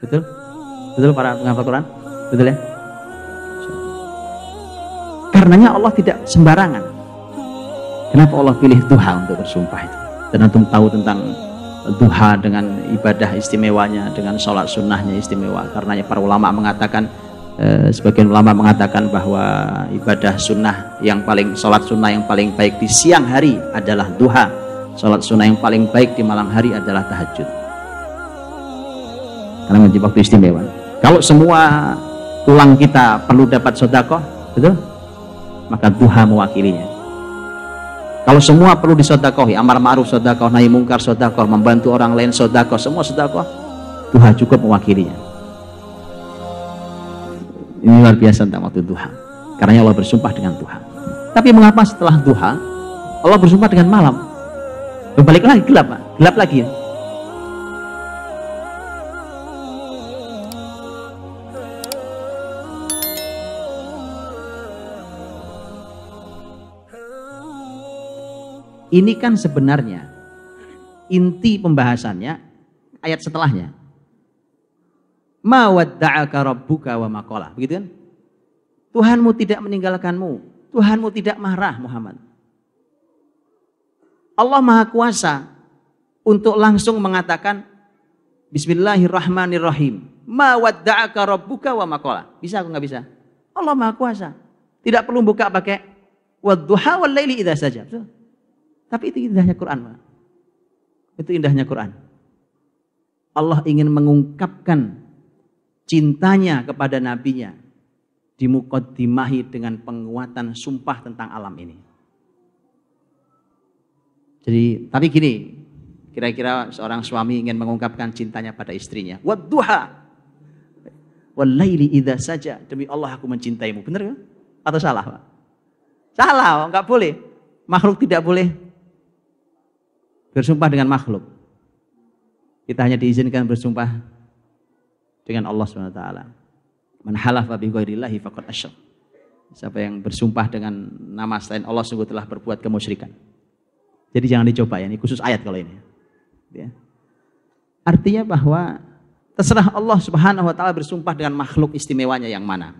Betul? Betul para penghafal Quran? Betul ya? Karenanya Allah tidak sembarangan. Kenapa Allah pilih duha untuk bersumpah itu? Dan antum tahu tentang duha dengan ibadah istimewanya, dengan sholat sunnahnya istimewa. Karenanya para ulama mengatakan, sebagian ulama mengatakan bahwa ibadah sunnah yang paling, sholat sunnah yang paling baik di siang hari adalah duha. Sholat sunnah yang paling baik di malam hari adalah tahajud. Karena menjadi waktu istimewa. Kalau semua tulang kita perlu dapat sedekah, betul? Maka duha mewakilinya. Kalau semua perlu disedekahi, amar ma'ruf sedekah, nahi mungkar sedekah, membantu orang lain sedekah, semua sedekah, duha cukup mewakilinya. Ini luar biasa tentang waktu duha. Karena Allah bersumpah dengan duha. Tapi mengapa setelah duha Allah bersumpah dengan malam? Berbalik lagi gelap, Pak. Gelap lagi ya. Ini kan sebenarnya inti pembahasannya ayat setelahnya. Ma wadda'aka rabbuka wa ma qala. Begitu kan? Tuhanmu tidak meninggalkanmu. Tuhanmu tidak marah, Muhammad. Allah Maha Kuasa untuk langsung mengatakan Bismillahirrahmanirrahim. Ma wadda'aka rabbuka wa ma qala. Bisa atau enggak bisa? Allah Maha Kuasa. Tidak perlu buka pakai wadduha wal laili idza saja. Tapi itu indahnya Quran, Pak. Itu indahnya Quran. Allah ingin mengungkapkan cintanya kepada nabinya di muqaddimahi dengan penguatan sumpah tentang alam ini. Jadi, tapi gini, kira-kira seorang suami ingin mengungkapkan cintanya pada istrinya. Wadduha wal laili idza saja. Demi Allah aku mencintaimu. Benar kan? Atau salah, Pak? Salah, enggak boleh. Makhluk tidak boleh bersumpah dengan makhluk. Kita hanya diizinkan bersumpah dengan Allah SWT. Man halafa bi ghairillahi faqad asyrak. Siapa yang bersumpah dengan nama selain Allah sungguh telah berbuat kemusyrikan. Jadi jangan dicoba ya, ini khusus ayat kalau ini. Ya. Artinya bahwa terserah Allah Subhanahu wa taala bersumpah dengan makhluk istimewanya yang mana.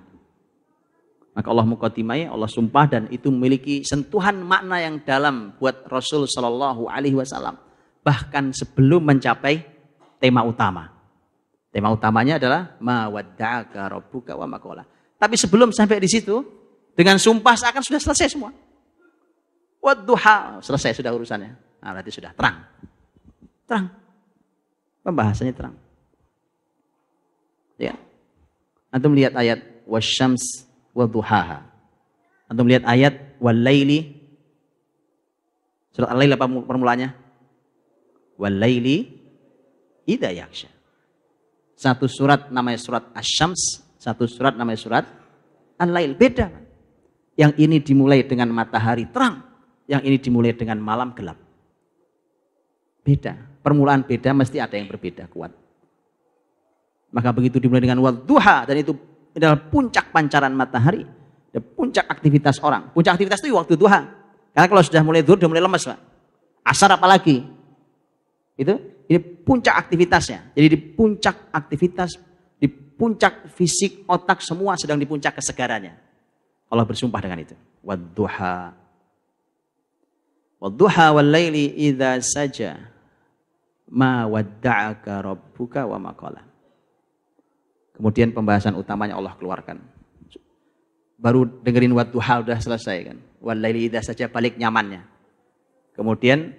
Maka Allah muqaddimai, Allah sumpah dan itu memiliki sentuhan makna yang dalam buat Rasul Shallallahu Alaihi Wasallam. Bahkan sebelum mencapai tema utama. Tema utamanya adalah ma wadda'aka rabbuka wa ma qala. Tapi sebelum sampai di situ, dengan sumpah seakan sudah selesai semua. Wadduha, selesai sudah urusannya. Nah, berarti sudah terang. Terang. Pembahasannya terang. Ya. Antum melihat ayat wasyams wadduhaha. Antum lihat ayat wal-laili. Surat Al-Lail apa permulaannya? Wal-laili idza yaghsha. Satu surat namanya surat Asy-Syams, satu surat namanya surat Al-Lail. Beda. Yang ini dimulai dengan matahari terang, yang ini dimulai dengan malam gelap. Beda. Permulaan beda, mesti ada yang berbeda kuat. Maka begitu dimulai dengan wadduha dan itu adalah puncak pancaran matahari, dan puncak aktivitas orang. Puncak aktivitas itu waktu duha. Karena kalau sudah mulai zuhur, sudah mulai lemes, Pak. Asar apalagi. Ini puncak aktivitasnya. Jadi di puncak aktivitas, di puncak fisik, otak semua sedang di puncak kesegarannya. Allah bersumpah dengan itu. Wadduha. Wadduha wal laili idza saja. Ma wadda'aka rabbuka wa ma qala. Kemudian pembahasan utamanya Allah keluarkan. Baru dengerin wadduha udah selesai kan. Wal laili idza saja balik nyamannya. Kemudian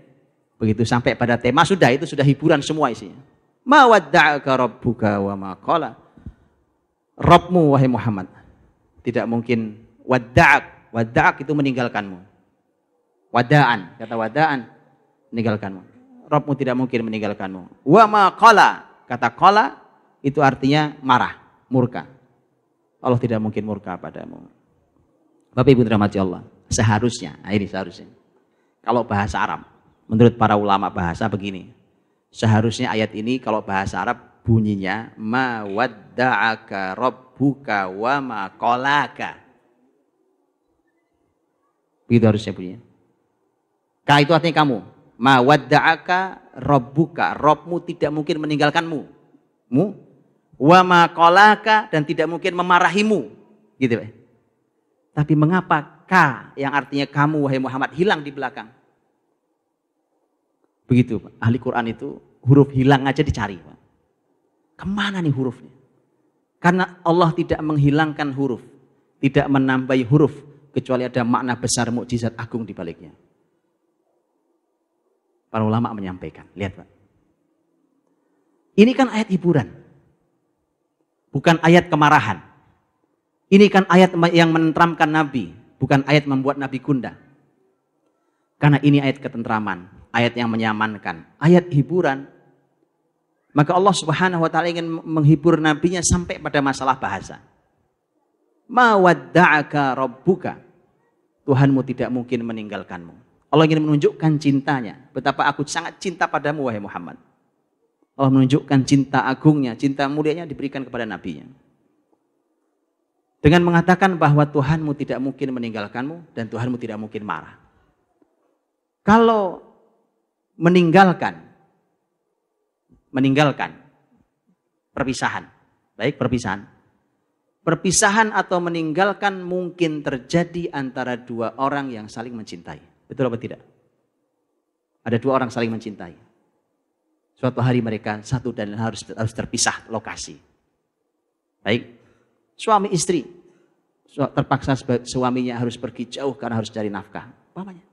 begitu sampai pada tema sudah, itu sudah hiburan semua isinya. Ma wadda'aka rabbuka wa ma qala. Rabbmu wahai Muhammad tidak mungkin wadda'ak. Wadda'ak itu meninggalkanmu. Wada'an, kata wada'an meninggalkanmu. Rabbmu tidak mungkin meninggalkanmu. Wa ma qala, kata qala itu artinya marah, murka. Allah tidak mungkin murka padamu. Bapak Ibu dirahmati Allah, seharusnya, nah ini seharusnya. Kalau bahasa Arab, menurut para ulama bahasa begini. Seharusnya ayat ini kalau bahasa Arab bunyinya ma wadda'aka rabbuka wa ma qalaka. Begitu harusnya bunyinya. Ka itu artinya kamu. Ma wadda'aka rabbuka, Rabbmu tidak mungkin meninggalkanmu. wa ma qalaka, dan tidak mungkin memarahimu. Gitu, Pak. Tapi mengapa ka yang artinya kamu wahai Muhammad hilang di belakang? Begitu, Pak. Ahli Quran itu huruf hilang aja dicari, Pak. Kemana nih hurufnya? Karena Allah tidak menghilangkan huruf, tidak menambahi huruf, kecuali ada makna besar mukjizat agung di baliknya. Para ulama menyampaikan, lihat Pak. Ini kan ayat hiburan, bukan ayat kemarahan. Ini kan ayat yang menenteramkan Nabi, bukan ayat membuat Nabi gundah. Karena ini ayat ketentraman, ayat yang menyamankan, ayat hiburan. Maka Allah Subhanahu wa taala ingin menghibur nabinya sampai pada masalah bahasa. Ma wadda'aka rabbuka. Tuhanmu tidak mungkin meninggalkanmu. Allah ingin menunjukkan cintanya, betapa aku sangat cinta padamu wahai Muhammad. Allah menunjukkan cinta agungnya, cinta mulianya diberikan kepada nabinya. Dengan mengatakan bahwa Tuhanmu tidak mungkin meninggalkanmu dan Tuhanmu tidak mungkin marah. Kalau meninggalkan perpisahan. Baik, perpisahan. Perpisahan atau meninggalkan mungkin terjadi antara dua orang yang saling mencintai. Betul apa tidak? Ada dua orang saling mencintai. Suatu hari mereka satu dan harus terpisah lokasi. Baik, suami istri. Terpaksa suaminya harus pergi jauh karena harus cari nafkah. Umpamanya.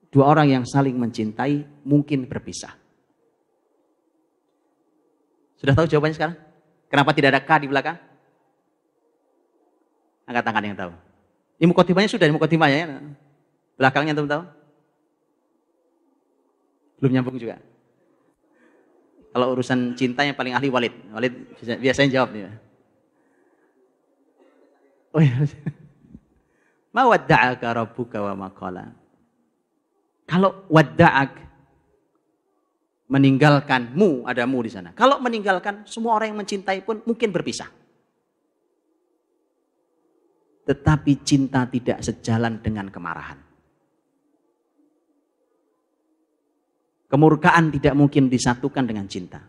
Dua orang yang saling mencintai mungkin berpisah. Sudah tahu jawabannya sekarang? Kenapa tidak ada K di belakang? Angkat tangan yang tahu. Ini mukotimanya sudah, mukotimanya ya. Belakangnya tahu tahu? Belum nyambung juga. Kalau urusan cinta yang paling ahli Walid. Walid biasanya jawab nih. Oh iya. Ma wadda'aka rabbuka wa ma qala. Kalau wadda'ak, meninggalkanmu, ada mu di sana. Kalau meninggalkan, semua orang yang mencintai pun mungkin berpisah. Tetapi cinta tidak sejalan dengan kemarahan. Kemurkaan tidak mungkin disatukan dengan cinta.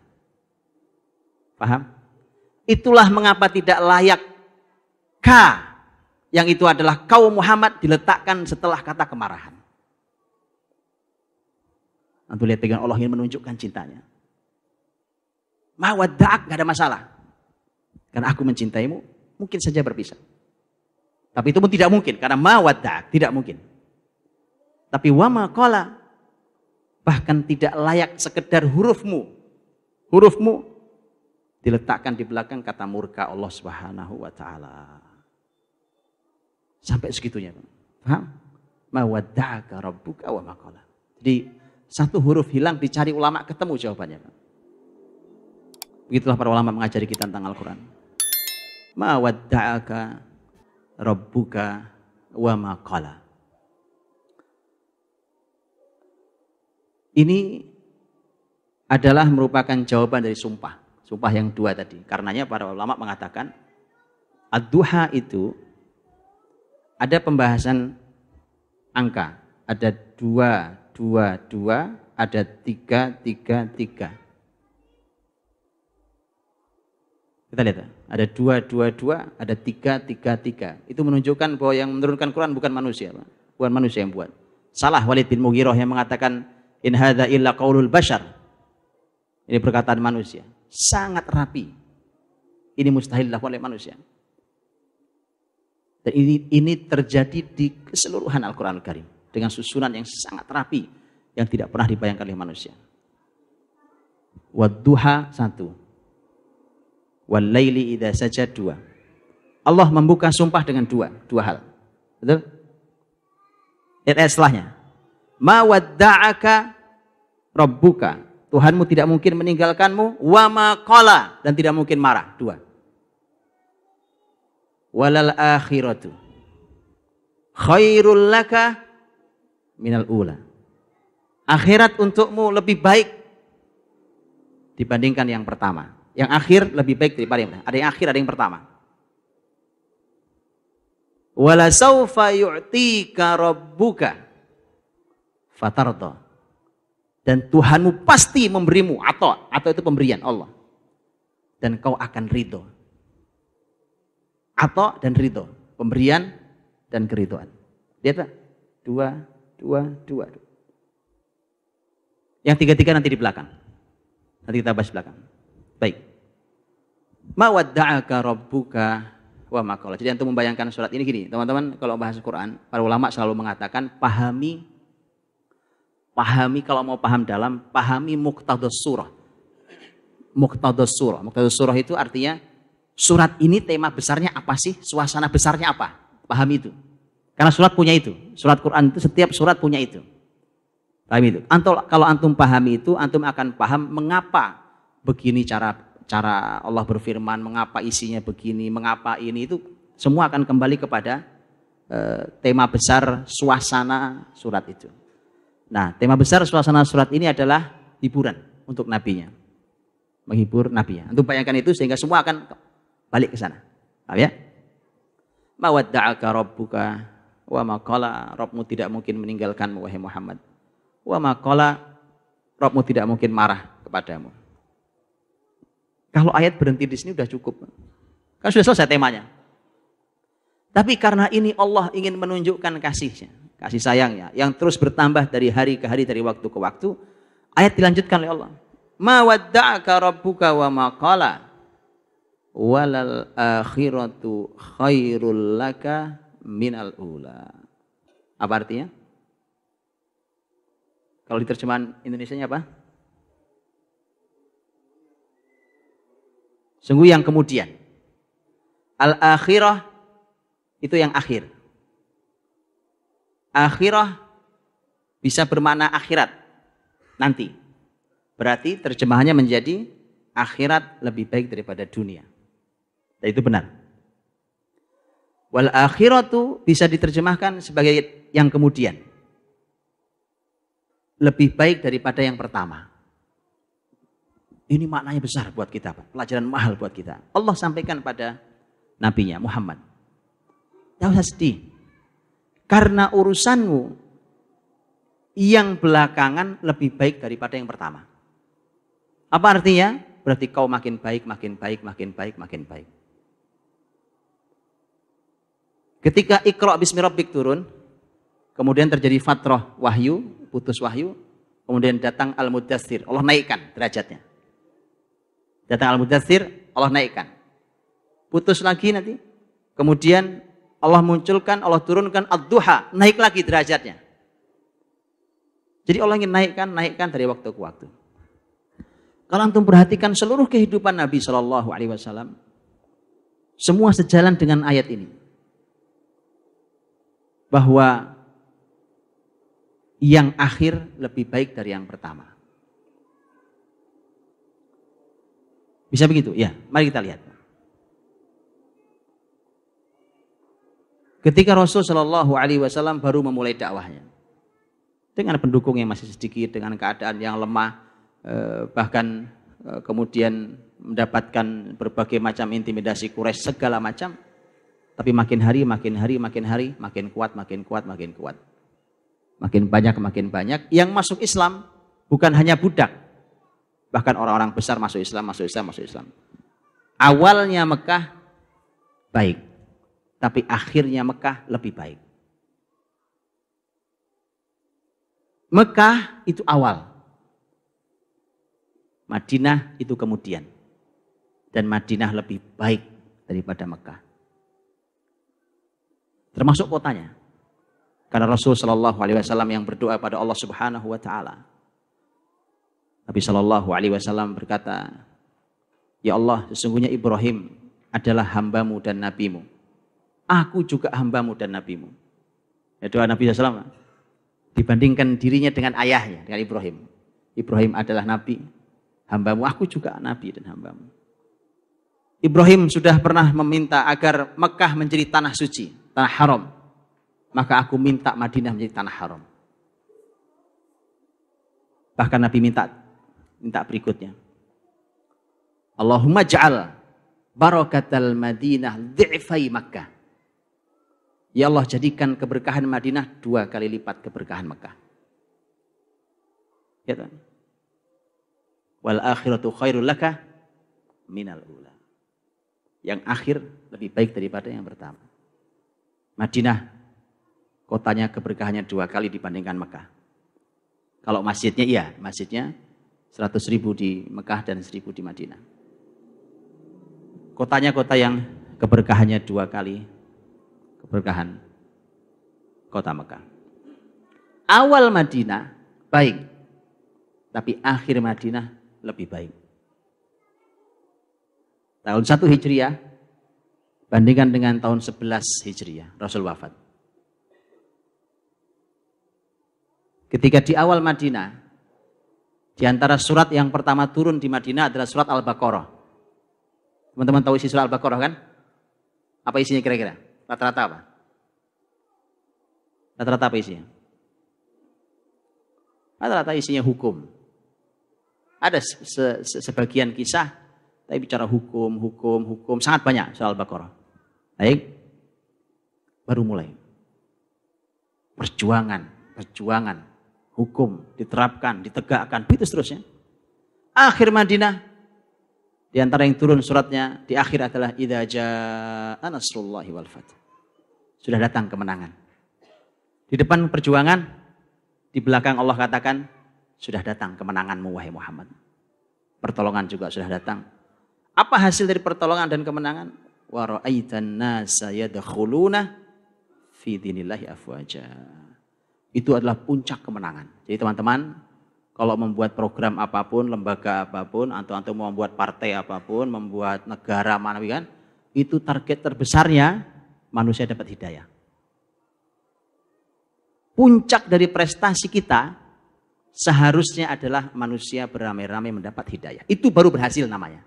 Paham? Itulah mengapa tidak layak ka, yang itu adalah kaum Muhammad, diletakkan setelah kata kemarahan. Antum lihat dengan Allah ingin menunjukkan cintanya. Ma wadda'ak, gak ada masalah. Karena aku mencintaimu, mungkin saja berpisah. Tapi itu pun tidak mungkin, karena ma wadda'ak, tidak mungkin. Tapi wa ma qala, bahkan tidak layak sekedar hurufmu. Hurufmu diletakkan di belakang kata murka Allah Subhanahu wa taala. Sampai segitunya. Paham? Ma wadda'aka rabbuka wa ma qala. Jadi satu huruf hilang dicari ulama ketemu jawabannya. Begitulah para ulama mengajari kita tentang Al-Quran. Ma wadda'aka rabbuka wa ma qala. Ini adalah merupakan jawaban dari sumpah. Sumpah yang dua tadi. Karenanya para ulama mengatakan ad-duha itu ada pembahasan angka. Ada 2, 2, ada 3, 3, 3. Kita lihat, ada 2, 2, 2, ada 3, 3, 3. Itu menunjukkan bahwa yang menurunkan Quran bukan manusia, Pak. Bukan manusia yang buat. Salah Walid bin Mughirah yang mengatakan in hadza illa qaulul bashar. Ini perkataan manusia. Sangat rapi. Ini mustahil dilakukan oleh manusia. Dan ini terjadi di keseluruhan Al-Quran Al-Karim. Dengan susunan yang sangat rapi, yang tidak pernah dibayangkan oleh manusia. Wadduha 1. Wal-laili idza saja 2. Allah membuka sumpah dengan dua hal. Betul? Ayat setelahnya. Ma wadda'aka rabbuka. Tuhanmu tidak mungkin meninggalkanmu. Wa ma qala, dan tidak mungkin marah. 2. Walal akhiratu khairul laka minal ula. Akhirat untukmu lebih baik dibandingkan yang pertama. Yang akhir lebih baik daripada yang pertama. Ada yang akhir, ada yang pertama. Wala saufa yu'tika rabbuka fatarda. Dan Tuhanmu pasti memberimu atau itu pemberian Allah. dan kau akan ridho. Atau dan ridho, pemberian dan keridhoan. Lihat Pak, dua. Yang tiga-tiga nanti di belakang. Nanti kita bahas belakang. Baik. Ma wadda'aka rabbuka wa ma qala. Jadi untuk membayangkan surat ini gini, teman-teman, kalau bahas Quran, para ulama selalu mengatakan pahami kalau mau paham dalam, pahami muqtadus surah. Muqtadus surah itu artinya surat ini tema besarnya apa sih? Suasana besarnya apa? Pahami itu. Karena surat punya itu. Surat Quran itu setiap surat punya itu. Pahami itu. Kalau antum pahami itu, antum akan paham mengapa begini cara Allah berfirman, mengapa isinya begini, mengapa ini, itu semua akan kembali kepada tema besar suasana surat itu. Nah, tema besar suasana surat ini adalah hiburan untuk nabinya. Menghibur nabinya. Antum bayangkan itu sehingga semua akan balik ke sana. Paham ya? Ma wadda'aka rabbuka wa ma qala. Rabbmu tidak mungkin meninggalkanmu wahai Muhammad. Wa ma qala, Rabbmu tidak mungkin marah kepadamu. Kalau ayat berhenti di sini sudah cukup. Kan sudah selesai temanya. Tapi karena ini Allah ingin menunjukkan kasihnya, kasih sayangnya yang terus bertambah dari hari ke hari, dari waktu ke waktu, ayat dilanjutkan oleh Allah. Ma wadda'aka rabbuka wa ma qala walal akhiratu khairul laka minal ula. Apa artinya? Kalau di terjemahan Indonesianya apa? Sungguh yang kemudian. Al-akhirah itu yang akhir. Akhirah bisa bermakna akhirat nanti. Berarti terjemahannya menjadi akhirat lebih baik daripada dunia. Dan itu benar. Wal akhiratu bisa diterjemahkan sebagai yang kemudian. Lebih baik daripada yang pertama. Ini maknanya besar buat kita, Pak. Pelajaran mahal buat kita. Allah sampaikan pada nabinya Muhammad. Jangan usah sedih. Karena urusanmu yang belakangan lebih baik daripada yang pertama. Apa artinya? Berarti kau makin baik, makin baik, makin baik, makin baik. Ketika Iqra bismi rabbik turun, kemudian terjadi fatrah wahyu, putus wahyu, kemudian datang Al-Mudaththir, Allah naikkan derajatnya. Datang Al-Mudaththir, Allah naikkan. Putus lagi nanti, kemudian Allah munculkan, Allah turunkan Ad-Duha, naik lagi derajatnya. Jadi Allah ingin naikkan dari waktu ke waktu. Kalau antum perhatikan seluruh kehidupan Nabi Shallallahu Alaihi Wasallam, semua sejalan dengan ayat ini, bahwa yang akhir lebih baik dari yang pertama. Bisa begitu? Ya, mari kita lihat. Ketika Rasul Shallallahu Alaihi Wasallam baru memulai dakwahnya, dengan pendukung yang masih sedikit, dengan keadaan yang lemah, bahkan kemudian mendapatkan berbagai macam intimidasi Quraisy segala macam, tapi makin hari, makin kuat, makin banyak yang masuk Islam, bukan hanya budak, bahkan orang-orang besar masuk Islam. Awalnya Mekah baik, tapi akhirnya Mekah lebih baik. Mekah itu awal, Madinah itu kemudian, dan Madinah lebih baik daripada Mekah, termasuk kotanya. Karena Rasul Shallallahu Alaihi Wasallam yang berdoa pada Allah Subhanahu Wa Taala, Nabi Shallallahu Alaihi Wasallam berkata, Ya Allah, sesungguhnya Ibrahim adalah hambamu dan nabimu. Aku juga hambamu dan nabimu. Ya, doa Nabi SAW. Dibandingkan dirinya dengan ayahnya, dengan Ibrahim. Ibrahim adalah nabi, hambamu, aku juga nabi dan hambamu. Ibrahim sudah pernah meminta agar Mekah menjadi tanah suci, tanah haram. Maka aku minta Madinah menjadi tanah haram. Bahkan Nabi minta berikutnya. Allahumma ja'al barakatal Madinah dhi'fai Makkah. Ya Allah, jadikan keberkahan Madinah 2 kali lipat keberkahan Mekah. Ya kan? Wal akhiratu khairul laka minal ula. Yang akhir lebih baik daripada yang pertama. Madinah, kotanya keberkahannya 2 kali dibandingkan Mekah. Kalau masjidnya iya, masjidnya 100.000 di Mekah dan 1.000 di Madinah. Kotanya kota yang keberkahannya 2 kali keberkahan kota Mekah. Awal Madinah baik, tapi akhir Madinah lebih baik. Tahun 1 Hijriah bandingkan dengan tahun 11 Hijriah, Rasul wafat. Ketika di awal Madinah, di antara surat yang pertama turun di Madinah adalah surat Al-Baqarah. Teman-teman tahu isi surat Al-Baqarah kan? Apa isinya kira-kira? Rata-rata apa? Rata-rata apa isinya? Rata-rata isinya hukum. Ada sebagian kisah, tapi bicara hukum, sangat banyak soal Al-Baqarah. Baik, baru mulai. Perjuangan, hukum, diterapkan, ditegakkan, begitu seterusnya. Akhir Madinah, di antara yang turun suratnya, di akhir adalah idza jaa nasrullahi wal fath. Sudah datang kemenangan. Di depan perjuangan, di belakang Allah katakan, sudah datang kemenanganmu wahai Muhammad. Pertolongan juga sudah datang. Apa hasil dari pertolongan dan kemenangan? Wa ra'aitan nasa yadkhuluna fi dinillahi afwaja. Itu adalah puncak kemenangan. Jadi teman-teman, kalau membuat program apapun, lembaga apapun, atau mau membuat partai apapun, membuat negara mana kan, itu target terbesarnya manusia dapat hidayah. Puncak dari prestasi kita seharusnya adalah manusia beramai-ramai mendapat hidayah. Itu baru berhasil namanya.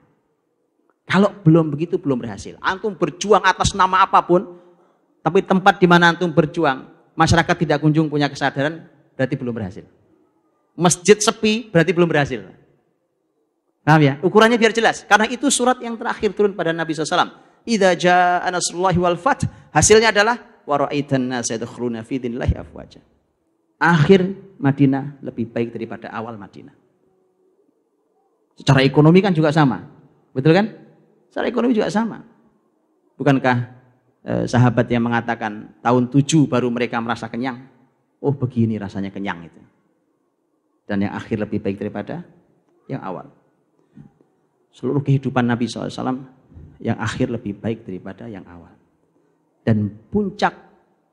Kalau belum begitu, belum berhasil. Antum berjuang atas nama apapun, tapi tempat di mana antum berjuang, masyarakat tidak kunjung punya kesadaran, berarti belum berhasil. Masjid sepi, berarti belum berhasil. Paham ya? Ukurannya biar jelas. Karena itu surat yang terakhir turun pada Nabi SAW. Idza jaa nasrullahi wal fath. Hasilnya adalah wa ra'aitan nasa yadkhuluna fi dinillahi afwaja. Akhir Madinah lebih baik daripada awal Madinah. Secara ekonomi kan juga sama. Betul kan? Secara ekonomi juga sama. Bukankah sahabat yang mengatakan tahun 7 baru mereka merasa kenyang? Oh begini rasanya kenyang itu. Dan yang akhir lebih baik daripada yang awal. Seluruh kehidupan Nabi SAW yang akhir lebih baik daripada yang awal. Dan puncak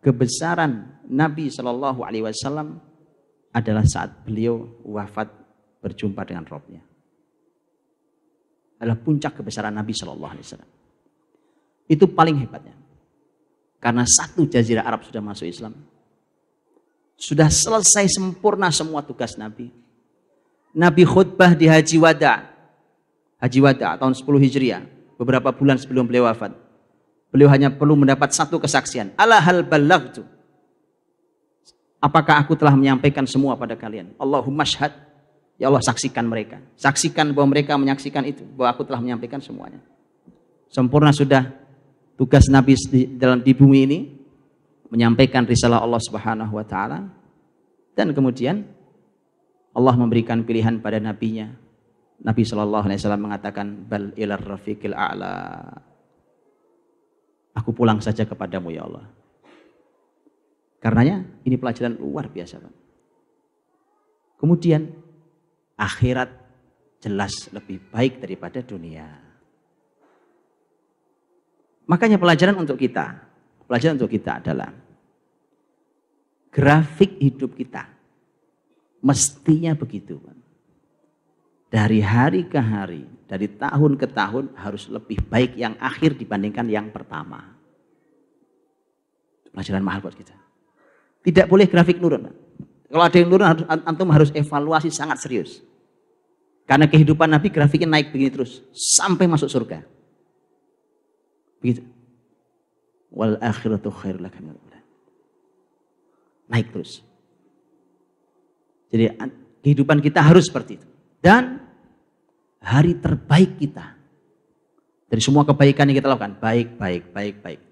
kebesaran Nabi SAW adalah saat beliau wafat berjumpa dengan Rabb-Nya. Adalah puncak kebesaran Nabi SAW. Itu paling hebatnya. Karena satu jazirah Arab sudah masuk Islam. Sudah selesai sempurna semua tugas Nabi. Nabi khutbah di Haji Wada. Haji Wada tahun 10 Hijriah. Beberapa bulan sebelum beliau wafat. Beliau hanya perlu mendapat satu kesaksian. Ala hal balaghtu. Apakah aku telah menyampaikan semua pada kalian? Allahumma syhad. Ya Allah saksikan mereka. Saksikan bahwa mereka menyaksikan itu. Bahwa aku telah menyampaikan semuanya. Sempurna sudah tugas Nabi di bumi ini. Menyampaikan risalah Allah Subhanahu wa ta'ala. Dan kemudian Allah memberikan pilihan pada nabinya. Nabi SAW mengatakan bal ilar rafiqil a'la. Aku pulang saja kepadamu ya Allah. Karenanya ini pelajaran luar biasa, Pak. Kemudian akhirat jelas lebih baik daripada dunia. Makanya pelajaran untuk kita adalah grafik hidup kita mestinya begitu. Dari hari ke hari, dari tahun ke tahun harus lebih baik yang akhir dibandingkan yang pertama. Pelajaran mahal buat kita. Tidak boleh grafik nurun. Kalau ada yang nurun, antum harus evaluasi sangat serius. Karena kehidupan Nabi grafiknya naik begini terus sampai masuk surga. Begitu. Wal akhiratu khairul laka minal ula. Naik terus. Jadi kehidupan kita harus seperti itu. Dan hari terbaik kita dari semua kebaikan yang kita lakukan, baik.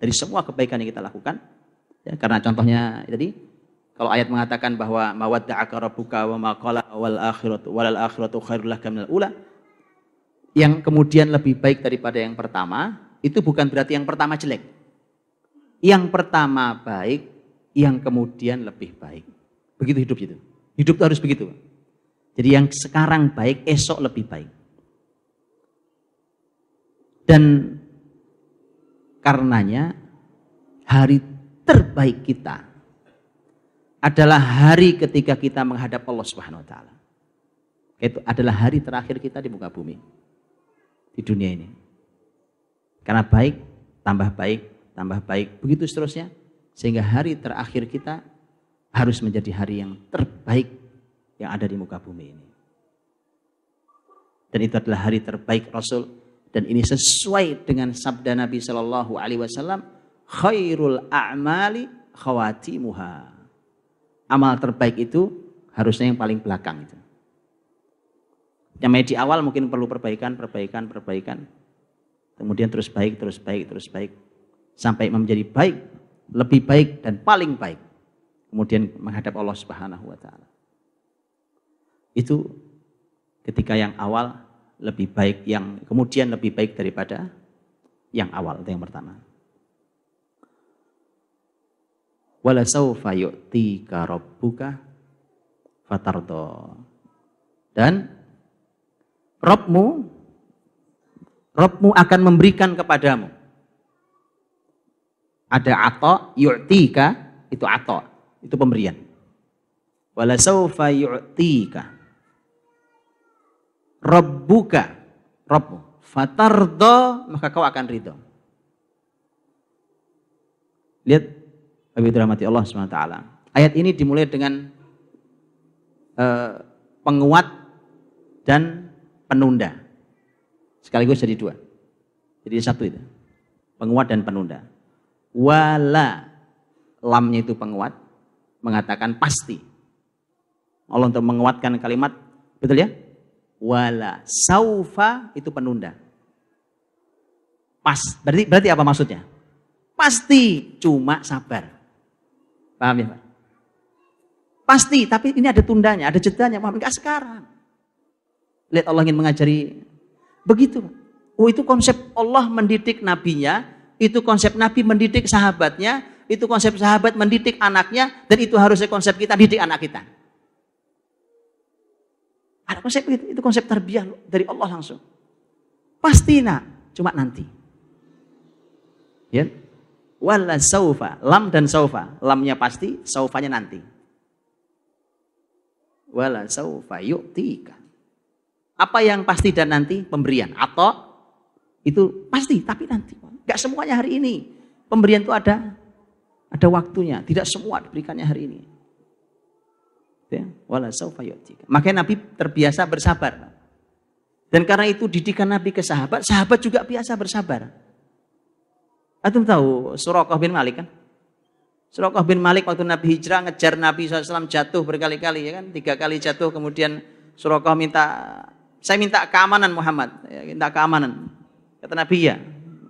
Dari semua kebaikan yang kita lakukan, ya, karena contohnya tadi, kalau ayat mengatakan bahwa mawadda'aka rabbuka wa ma qala wal akhiratu khairul laka minal ula, yang kemudian lebih baik daripada yang pertama, itu bukan berarti yang pertama jelek. Yang pertama baik, yang kemudian lebih baik. Begitu hidup itu. Hidup itu harus begitu. Jadi yang sekarang baik, esok lebih baik. Dan karenanya hari terbaik kita adalah hari ketika kita menghadap Allah Subhanahu wa taala. Itu adalah hari terakhir kita di muka bumi. Di dunia ini. Karena baik, tambah baik, begitu seterusnya. Sehingga hari terakhir kita harus menjadi hari yang terbaik yang ada di muka bumi ini. Dan itu adalah hari terbaik Rasul. Dan ini sesuai dengan sabda Nabi Shallallahu Alaihi Wasallam, khairul a'mali khawatimuha. Amal terbaik itu harusnya yang paling belakang itu. Yang di awal mungkin perlu perbaikan. Kemudian terus baik. Sampai menjadi baik, lebih baik dan paling baik. Kemudian menghadap Allah Subhanahu wa taala. Itu ketika yang awal lebih baik, yang kemudian lebih baik daripada yang awal, itu yang pertama. Wala saufa yu'tika rabbuka fatardo. Dan Rabbmu akan memberikan kepadamu. Ada ato, yu'tika, itu ato, itu pemberian. Wala saufa yu'tika Rabbuka, Rabbmu, fatardo, maka kau akan ridho. Lihat, Habib dirahmati Allah SWT. Ayat ini dimulai dengan penguat dan penunda. Sekaligus jadi dua. Jadi satu itu. Penguat dan penunda. Wala, lamnya itu penguat, mengatakan pasti. Allah untuk menguatkan kalimat, betul ya? Wala saufa itu penunda. Berarti apa maksudnya? Pasti, cuma sabar. Paham ya Pak? Pasti, tapi ini ada tundanya, ada jedanya. Paham? Enggak sekarang. Lihat Allah ingin mengajari begitu. Oh, itu konsep Allah mendidik nabinya, itu konsep nabi mendidik sahabatnya, itu konsep sahabat mendidik anaknya, dan itu harusnya konsep kita didik anak kita. Ada konsep itu konsep tarbiyah dari Allah langsung. Pasti nak, cuma nanti. Ya. Wala saufa, lam dan saufa. Lamnya pasti, saufanya nanti. Wala saufa yu'tika. Apa yang pasti dan nanti? Pemberian. Atau itu pasti, tapi nanti. Gak semuanya hari ini. Pemberian itu ada waktunya. Tidak semua diberikannya hari ini. Ya, wala saufa yu'tika. Makanya Nabi terbiasa bersabar. Dan karena itu didikan Nabi ke sahabat juga biasa bersabar. Antum tahu Suraqah bin Malik kan? Suraqah bin Malik waktu Nabi hijrah ngejar Nabi SAW jatuh berkali-kali ya kan? 3 kali jatuh, kemudian Suraqah saya minta keamanan Muhammad, ya, minta keamanan. Kata Nabi ya.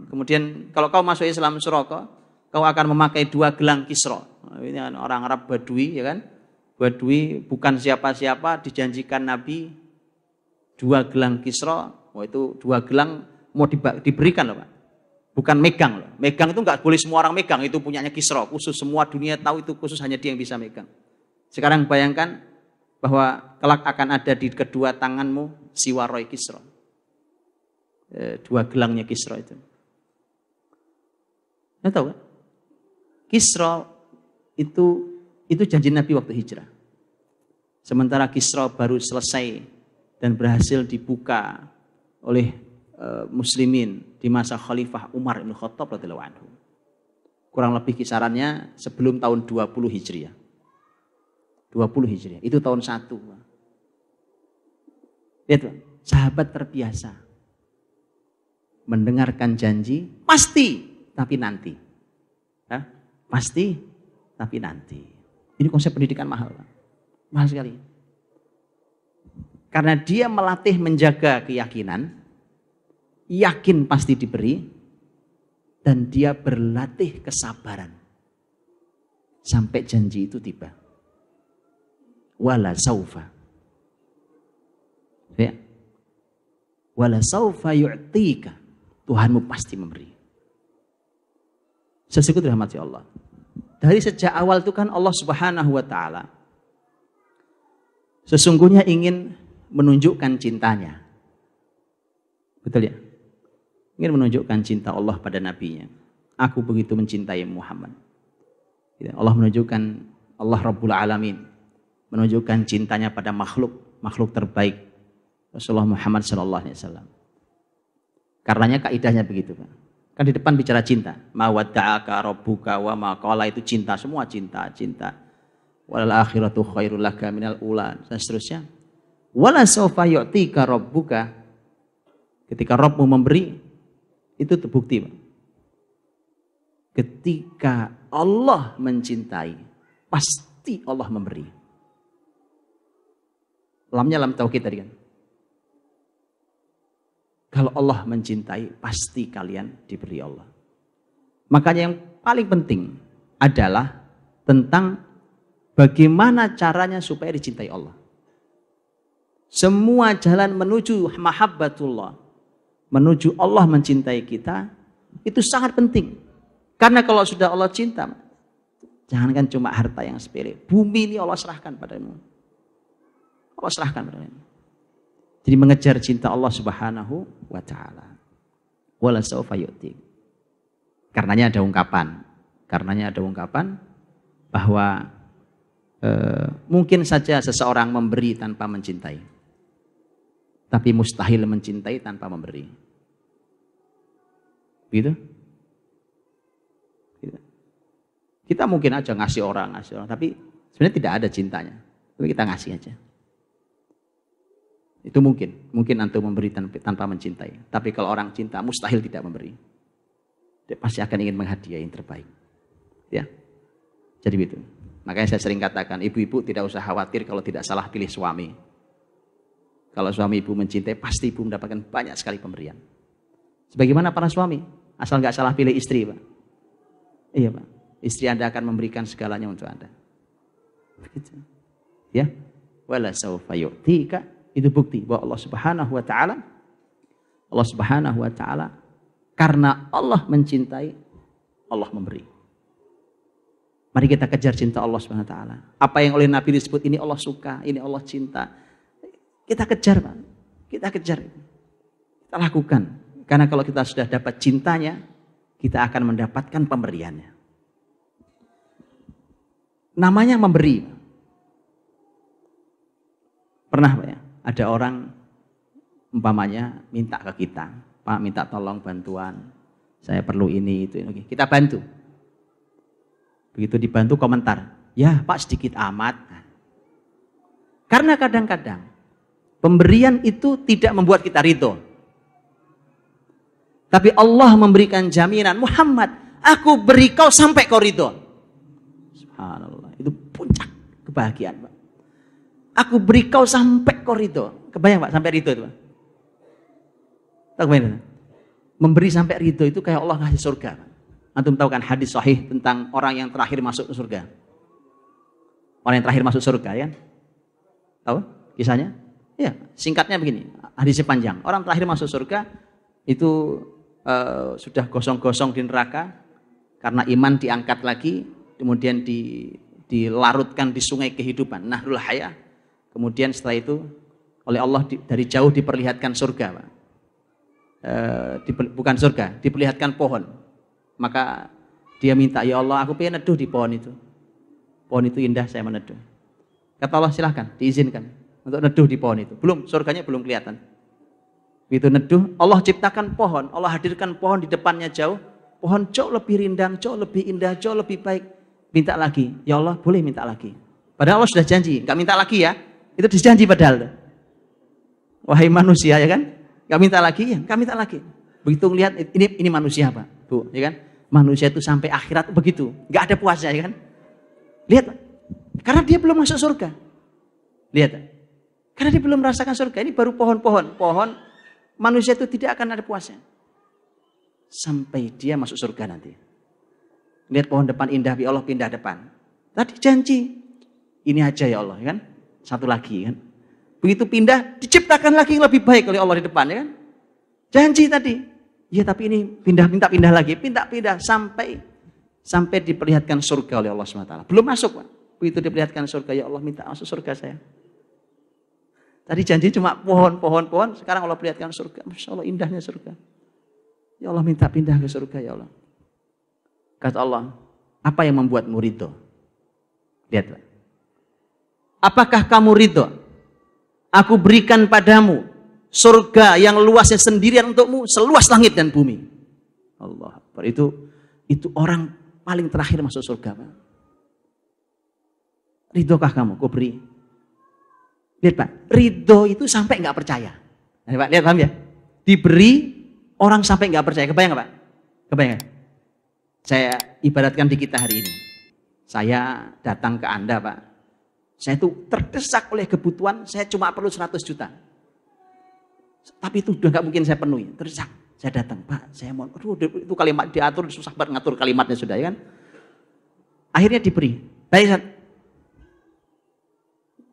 Kemudian kalau kau masuk Islam Suraqah, kau akan memakai 2 gelang Kisra. Ini orang Arab Badui ya kan? Badui bukan siapa-siapa, dijanjikan Nabi 2 gelang Kisra. Itu 2 gelang mau diberikan loh Pak. Bukan megang loh. Megang itu nggak boleh semua orang megang, itu punyanya Kisra. Khusus semua dunia tahu itu khusus hanya dia yang bisa megang. Sekarang bayangkan bahwa kelak akan ada di kedua tanganmu siwaroi Kisra. 2 gelangnya Kisra itu. Anda tahu kan? Kisra itu janji Nabi waktu hijrah. Sementara Kisra baru selesai dan berhasil dibuka oleh muslimin di masa Khalifah Umar bin Khattab radhiyallahu anhu. Kurang lebih kisarannya sebelum tahun 20 Hijriah. 20 Hijriah, itu tahun 1. Lihat, sahabat terbiasa mendengarkan janji, pasti, tapi nanti. Ya, pasti, tapi nanti. Ini konsep pendidikan mahal. Mahal sekali. Karena dia melatih menjaga keyakinan, yakin pasti diberi, dan dia berlatih kesabaran sampai janji itu tiba. Wala saufa. Ya. wala saufa yu'tika. Tuhanmu pasti memberi. Sesungguhnya dirahmati Allah. Dari sejak awal itu kan Allah Subhanahu wa taala sesungguhnya ingin menunjukkan cintanya. Betul ya? Ingin menunjukkan cinta Allah pada nabinya. Aku begitu mencintai Muhammad. Allah menunjukkan, Allah Rabbul Alamin menunjukkan cintanya pada makhluk terbaik Rasulullah Muhammad SAW. Karenanya kaidahnya begitu, Pak. Kan di depan bicara cinta. Ma wadda'aka rabbuka wa ma qala, itu cinta, semua cinta. Walal akhiratu khairul laka minal ula, dan seterusnya. Wala sawfa yu'tika rabbuka, ketika Rabbmu memberi, itu terbukti, Pak. Ketika Allah mencintai, pasti Allah memberi. Lamnya lam tauhid tadi kan. Kalau Allah mencintai, pasti kalian diberi Allah. Makanya yang paling penting adalah tentang bagaimana caranya supaya dicintai Allah. Semua jalan menuju mahabbatullah, menuju Allah mencintai kita, itu sangat penting. Karena kalau sudah Allah cinta, jangankan cuma harta yang sepele, bumi ini Allah serahkan padamu. Allah serahkan padamu. Jadi mengejar cinta Allah Subhanahu wa taala. Wala sawfa yu'tik. Karenanya ada ungkapan bahwa mungkin saja seseorang memberi tanpa mencintai. Tapi mustahil mencintai tanpa memberi. Gitu? Kita mungkin aja ngasih orang, tapi sebenarnya tidak ada cintanya. Tapi kita ngasih aja. Itu mungkin antum memberi tanpa mencintai. Tapi kalau orang cinta, mustahil tidak memberi. Dia pasti akan ingin menghadiahi yang terbaik. Ya, jadi begitu. Makanya saya sering katakan, ibu-ibu tidak usah khawatir kalau tidak salah pilih suami. Kalau suami ibu mencintai, pasti ibu mendapatkan banyak sekali pemberian. Sebagaimana para suami, asal nggak salah pilih istri, Pak. Iya, Pak. Istri Anda akan memberikan segalanya untuk Anda. Begitu. Ya. Wala sawfa yu'tika, itu bukti bahwa Allah Subhanahu wa taala karena Allah mencintai, Allah memberi. Mari kita kejar cinta Allah Subhanahu wa taala. Apa yang oleh Nabi disebut ini Allah suka, ini Allah cinta. Kita kejar, Pak. Kita kejar. Kita lakukan. Karena kalau kita sudah dapat cintanya, kita akan mendapatkan pemberiannya. Namanya memberi. Pernah, Pak ya, ada orang umpamanya minta ke kita, Pak, minta tolong bantuan, saya perlu ini itu. Kita bantu. Begitu dibantu komentar, ya Pak sedikit amat. Karena kadang-kadang pemberian itu tidak membuat kita ridho. Tapi Allah memberikan jaminan, Muhammad, aku beri kau sampai kau ridho. Subhanallah, itu puncak kebahagiaan, Pak. Aku beri kau sampai kau ridho. Kebayang, Pak, sampai ridho itu, Pak? Tak kebayang? Memberi sampai ridho itu kayak Allah ngasih surga, Pak. Antum tahu kan hadis sahih tentang orang yang terakhir masuk ke surga? Orang yang terakhir masuk surga, ya? Tahu kisahnya? Ya, singkatnya begini, hadisnya panjang. Orang terakhir masuk surga itu sudah gosong-gosong di neraka karena iman diangkat lagi, kemudian dilarutkan di sungai kehidupan, Nahrul Hayah. Kemudian setelah itu oleh Allah dari jauh diperlihatkan surga, Pak. Bukan surga, diperlihatkan pohon. Maka dia minta, ya Allah, aku pengen neduh di pohon itu. Pohon itu indah, saya meneduh. Kata Allah, silahkan, diizinkan untuk neduh di pohon itu. Surganya belum kelihatan. Begitu neduh, Allah ciptakan pohon, Allah hadirkan pohon di depannya jauh. Pohon jauh lebih rindang, jauh lebih indah, jauh lebih baik. Minta lagi, ya Allah, boleh minta lagi. Padahal Allah sudah janji, nggak minta lagi ya. Itu dijanji padahal. Wahai manusia, ya kan? Nggak minta lagi, ya, nggak minta lagi. Begitu ngelihat, ini manusia, Pak, Bu, ya kan? Manusia itu sampai akhirat begitu, nggak ada puasnya, ya kan? Lihat, karena dia belum masuk surga. Lihat, karena dia belum merasakan surga. Ini baru pohon manusia itu tidak akan ada puasnya sampai dia masuk surga nanti. Lihat pohon depan indah, ya Allah pindah depan. Tadi janji, ini aja ya Allah, ya kan? Satu lagi, kan? Begitu pindah, diciptakan lagi yang lebih baik oleh Allah di depan, ya kan? Janji tadi. Ya tapi ini pindah lagi. Pindah sampai diperlihatkan surga oleh Allah SWT. Belum masuk, Pak. Begitu diperlihatkan surga, ya Allah minta masuk surga saya. Tadi janji cuma pohon. Sekarang Allah perlihatkan surga. Masya Allah indahnya surga. Ya Allah minta pindah ke surga ya Allah. Kata Allah, apa yang membuatmu ridho? Lihat, Pak. Apakah kamu ridho? Aku berikan padamu surga yang luasnya sendirian untukmu, seluas langit dan bumi. Allah Akbar. Itu orang paling terakhir masuk surga, Pak. Ridhokah kamu? Kau beri. Lihat, Pak, ridho itu sampai nggak percaya. Nah, Pak, lihat, paham ya? Diberi orang sampai nggak percaya. Kebayang nggak, Pak? Kebayang nggak? Saya ibaratkan di kita hari ini. Saya datang ke Anda, Pak. Saya itu terdesak oleh kebutuhan, saya cuma perlu 100 juta. Tapi itu udah nggak mungkin saya penuhi. Terdesak. Saya datang, Pak, saya mau, itu kalimat diatur, susah banget ngatur kalimatnya sudah, ya kan? Akhirnya diberi. Baik,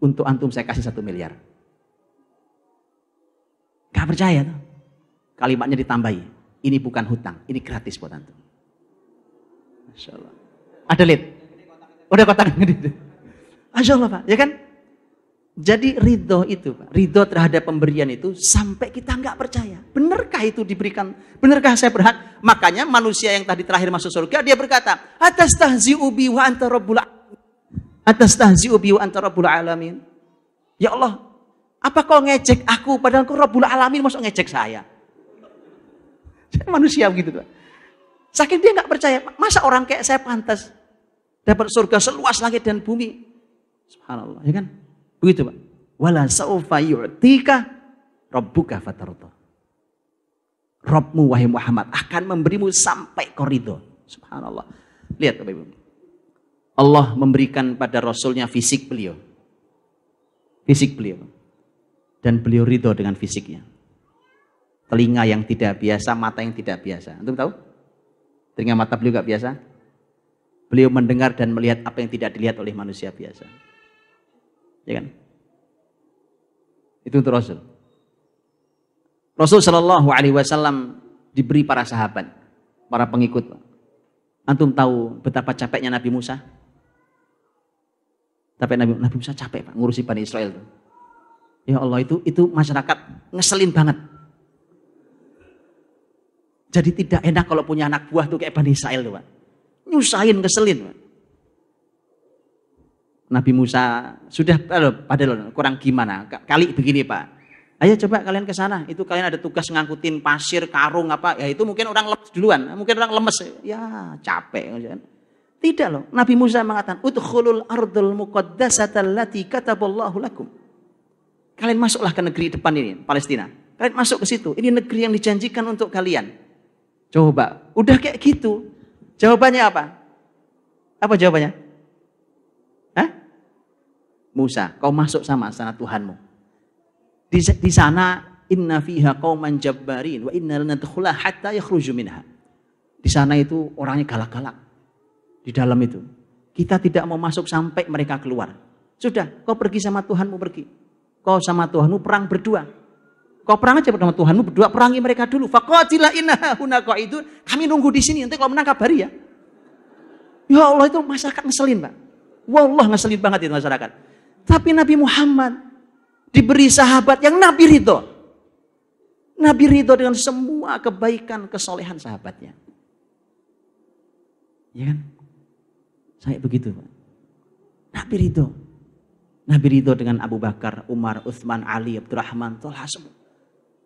untuk antum saya kasih 1 miliar. Gak percaya tuh. Kalimatnya ditambahi. Ini bukan hutang, ini gratis buat antum. Masya Allah. Ada lihat? Udah kotak gede. Masya Allah, Pak, ya kan? Jadi ridho itu, Pak, ridho terhadap pemberian itu sampai kita nggak percaya. Benarkah itu diberikan? Benarkah saya berhak? Makanya manusia yang tadi terakhir masuk surga, dia berkata, atastahzi'u bi wa anta rabbul atastahzi'u bi wa anta rabbul alamin. Ya Allah, apa kau ngejek aku padahal kau Rabbul Alamin, masuk ngejek saya? Manusia begitu, Pak. Saking dia nggak percaya, masa orang kayak saya pantas dapat surga seluas langit dan bumi? Subhanallah, ya kan? Begitu, Pak. Wala saufa yu'tika rabbuka fatarda. Rabbmu wahai Muhammad akan memberimu sampai kau ridho. Subhanallah. Lihat, Bapak Ibu. Allah memberikan pada Rasulnya fisik beliau. Fisik beliau. Dan beliau ridho dengan fisiknya. Telinga yang tidak biasa, mata yang tidak biasa. Antum tahu? Telinga mata beliau gak biasa. Beliau mendengar dan melihat apa yang tidak dilihat oleh manusia biasa. Ya kan? Itu untuk Rasul. Rasul Shallallahu Alaihi Wasallam diberi para sahabat, para pengikut. Antum tahu betapa capeknya Nabi Musa? Tapi Nabi Musa capek, Pak, ngurusi Bani Israel. Ya Allah, itu masyarakat ngeselin banget. Jadi tidak enak kalau punya anak buah tuh kayak Bani Israel tuh, Pak. Nyusahin, ngeselin, Pak. Nabi Musa sudah padahal kurang gimana? Kali begini, Pak. Ayo coba kalian ke sana. Itu kalian ada tugas ngangkutin pasir, karung apa? Ya itu mungkin orang lemes duluan. Mungkin orang lemes. Ya capek. Tidak loh. Nabi Musa mengatakan, "Udkhulul ardul muqaddasata allati kataballahu lakum." Kalian masuklah ke negeri depan ini, Palestina. Kalian masuk ke situ. Ini negeri yang dijanjikan untuk kalian. Coba. Udah kayak gitu. Jawabannya apa? Apa jawabannya? Hah? Musa, kau masuk sama sana Tuhanmu. Di sana inna fiha qauman jabbarin wa inna lanadkhula hatta yakhruju minha. Di sana itu orangnya galak-galak. Di dalam itu. Kita tidak mau masuk sampai mereka keluar. Sudah, kau pergi sama Tuhanmu, pergi. Kau sama Tuhanmu perang berdua. Kau perang aja sama Tuhanmu berdua, perangi mereka dulu. Faqatila inna huna qa'idun. Kami nunggu di sini, nanti kalau menang kabari ya. Ya Allah, itu masyarakat ngeselin, Pak. Wallah ngeselin banget itu masyarakat. Tapi Nabi Muhammad diberi sahabat yang Nabi ridho. Nabi ridho dengan semua kebaikan, kesolehan sahabatnya. Ya kan? Saya begitu, Pak. Nabi ridho. Nabi ridho dengan Abu Bakar, Umar, Utsman, Ali, Abdurrahman, Thalha semua.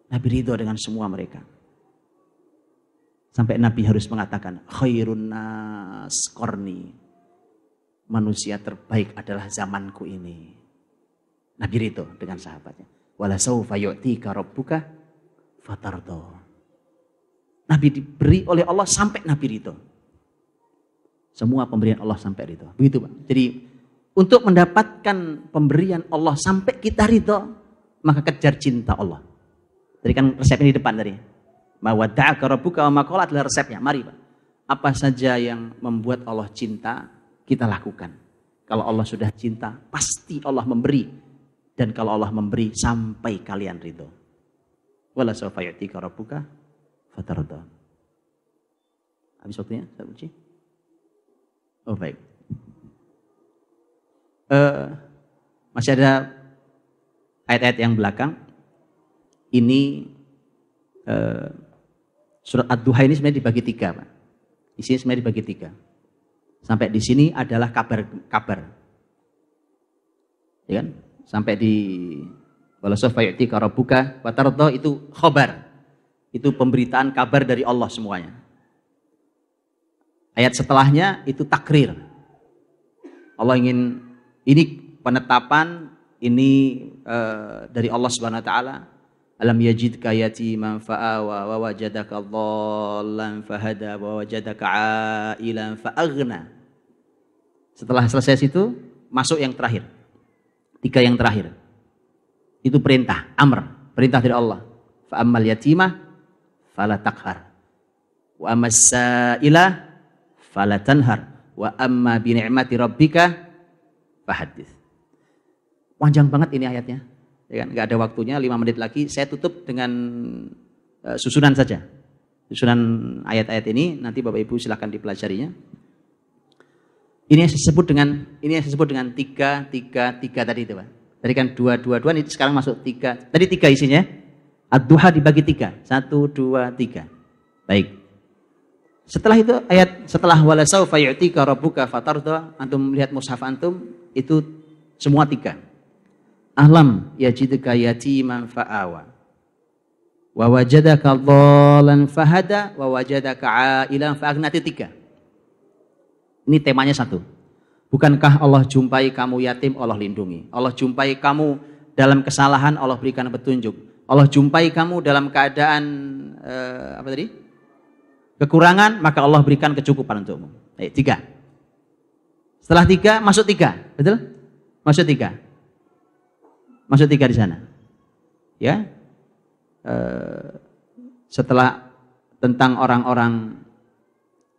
Nabi ridho dengan semua mereka. Sampai Nabi harus mengatakan, khairun nas qarni. Manusia terbaik adalah zamanku ini. Nabi ridho dengan sahabatnya. Wala saufa yu'tika rabbuka fatardo. Nabi diberi oleh Allah sampai Nabi ridho. Semua pemberian Allah sampai ridho. Begitu, Pak. Jadi untuk mendapatkan pemberian Allah sampai kita ridho, maka kejar cinta Allah. Tadi kan resepnya di depan tadi. Ma wadda'aka rabbuka wa ma qala adalah resepnya. Mari, Pak. Apa saja yang membuat Allah cinta, kita lakukan. Kalau Allah sudah cinta, pasti Allah memberi. Dan kalau Allah memberi, sampai kalian ridho. wala sawfa yu'tika rabbuka fatarda. Habis waktunya, Ustaz Uci? Oh baik. Masih ada ayat-ayat yang belakang. Ini surat Ad-Duha ini sebenarnya dibagi 3, Pak. Isinya sebenarnya dibagi 3. Sampai di sini adalah kabar. Ya kan? Sampai di wala sawfa yu'tika rabbuka fatarda itu khabar. Itu pemberitaan kabar dari Allah semuanya. Ayat setelahnya itu takrir. Allah ingin, ini penetapan, ini dari Allah Subhanahu wa taala. Alam yajidka yatiman fa'awa wa wajadaka dhallan fahada wa wajadaka 'ailan fa'aghna. Setelah selesai situ masuk yang terakhir. 3 yang terakhir. Itu perintah, amr, perintah dari Allah. Fa ammal yatimah fala taqhar. Wa ammas sa'ila fala tanhar. Wa amma bi ni'mati rabbika fahaddits. Panjang banget ini ayatnya. Ya kan? Enggak ada waktunya, 5 menit lagi saya tutup dengan susunan saja. Susunan ayat-ayat ini nanti Bapak Ibu silakan dipelajarinya. Ini yang saya sebut dengan 3 tadi itu, Pak. Tadi kan 2 ini sekarang masuk 3. Tadi 3 isinya. Ad-Duha dibagi 3. 1 2 3. Baik. Setelah itu setelah wala sawfa yu'tika rabbuka fatarda, antum lihat mushaf antum itu semua 3. Alam yajidka yatiman fa'awa wa wajadaka dhallan fahada wa wajadaka 'ailan fa'aghna. 3. Ini temanya 1. Bukankah Allah jumpai kamu yatim, Allah lindungi. Allah jumpai kamu dalam kesalahan, Allah berikan petunjuk. Allah jumpai kamu dalam keadaan kekurangan, maka Allah berikan kecukupan untukmu. 3. Setelah 3 masuk 3, betul? Masuk 3. Masuk 3 di sana. Ya. Setelah tentang orang-orang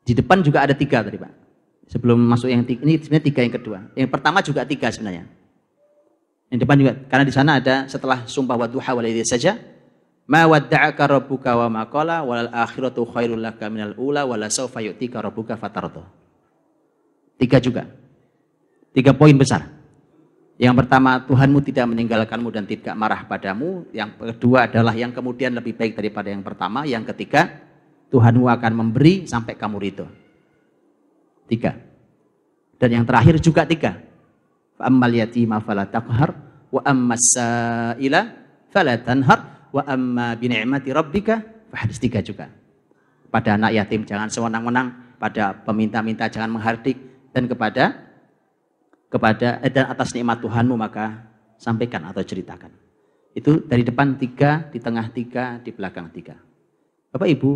di depan juga ada 3 tadi, Pak. Sebelum masuk yang 3, ini sebenarnya 3 yang kedua. Yang pertama juga 3 sebenarnya. Yang depan juga, karena di sana ada setelah sumpah wadduha wal laili saja, ma wadda'aka rabbuka wa ma qala wal akhiratu khairul laka minal ula wala sawfa yu'tika rabbuka fatarda. 3 juga. 3 poin besar. Yang pertama, Tuhanmu tidak meninggalkanmu dan tidak marah padamu. Yang kedua adalah yang kemudian lebih baik daripada yang pertama. Yang ketiga, Tuhanmu akan memberi sampai kamu ridho. 3. Dan yang terakhir juga 3. Fa ammal yatima fala taqhar wa ammas sa'ila fala tanhar wa amma bi ni'mati rabbika fahaddits. 3 juga. Pada anak yatim jangan sewenang-wenang, pada peminta-minta jangan menghardik, dan kepada dan atas nikmat Tuhanmu maka sampaikan atau ceritakan. Itu dari depan 3, di tengah 3, di belakang 3. Bapak Ibu,